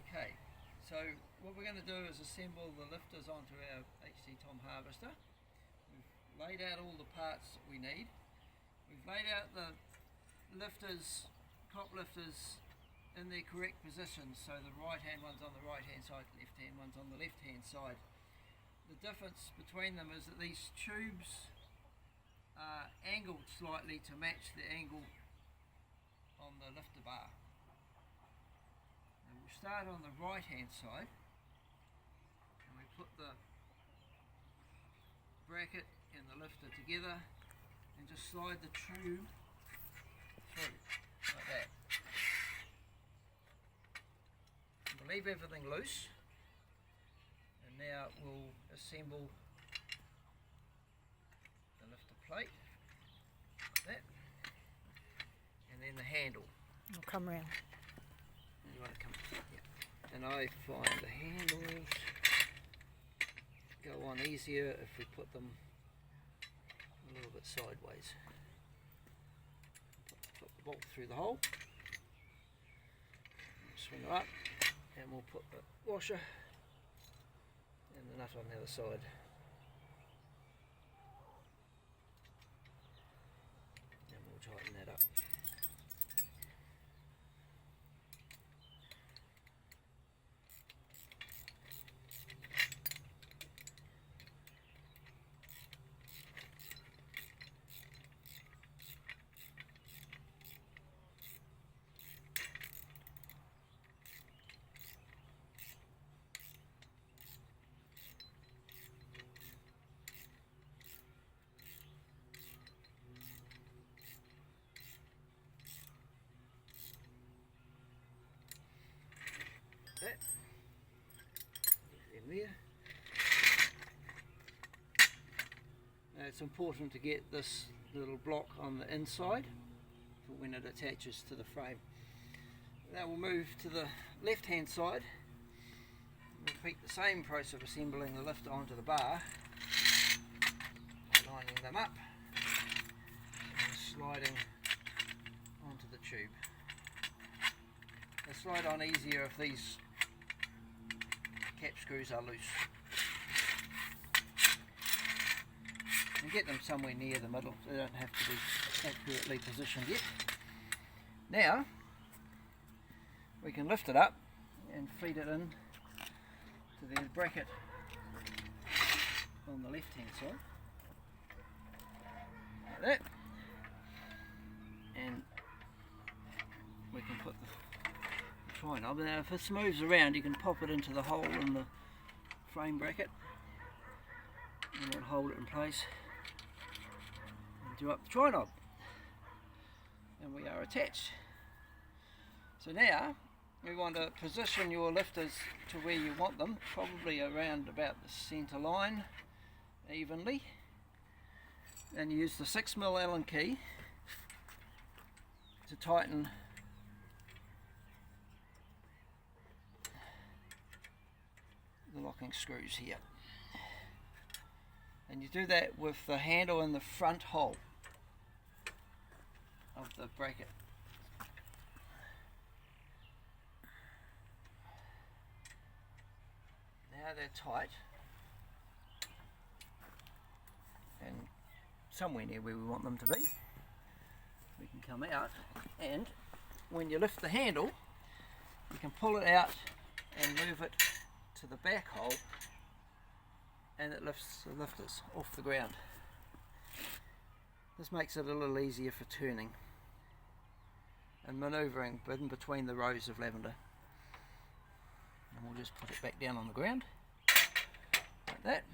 Okay, so what we're going to do is assemble the lifters onto our HT Tom harvester. We've laid out all the parts that we need. We've laid out the lifters, top lifters in their correct positions, so the right hand one's on the right hand side, left hand one's on the left hand side. The difference between them is that these tubes are angled slightly to match the angle on the lifter bar. And we'll start on the right hand side and we put the bracket and the lifter together and just slide the tube through like that. We'll leave everything loose, and now we'll assemble the lifter plate like that, and then the handle. I'll come round. You want to come? Yeah. And I find the handles go on easier if we put them a little bit sideways. Put the bolt through the hole, swing it up, and we'll put the washer and the nut on the other side. And we'll tighten that up. That. In there. Now it's important to get this little block on the inside for when it attaches to the frame. Now we'll move to the left hand side. Repeat the same process of assembling the lifter onto the bar, lining them up and sliding onto the tube. They slide on easier if these cap screws are loose. And get them somewhere near the middle, so they don't have to be accurately positioned yet. Now we can lift it up and feed it in to the bracket on the left hand side, like that, and we can put the try knob. Now if this moves around you can pop it into the hole in the frame bracket and it'll hold it in place and do up the try knob, and we are attached. So now we want to position your lifters to where you want them, probably around about the centre line evenly, and use the 6mm Allen key to tighten the locking screws here, and you do that with the handle in the front hole of the bracket. Now they're tight and somewhere near where we want them to be. We can come out, and when you lift the handle you can pull it out and move it to the back hole, and it lifts the lifters off the ground. This makes it a little easier for turning and manoeuvring in between the rows of lavender. And we'll just put it back down on the ground like that.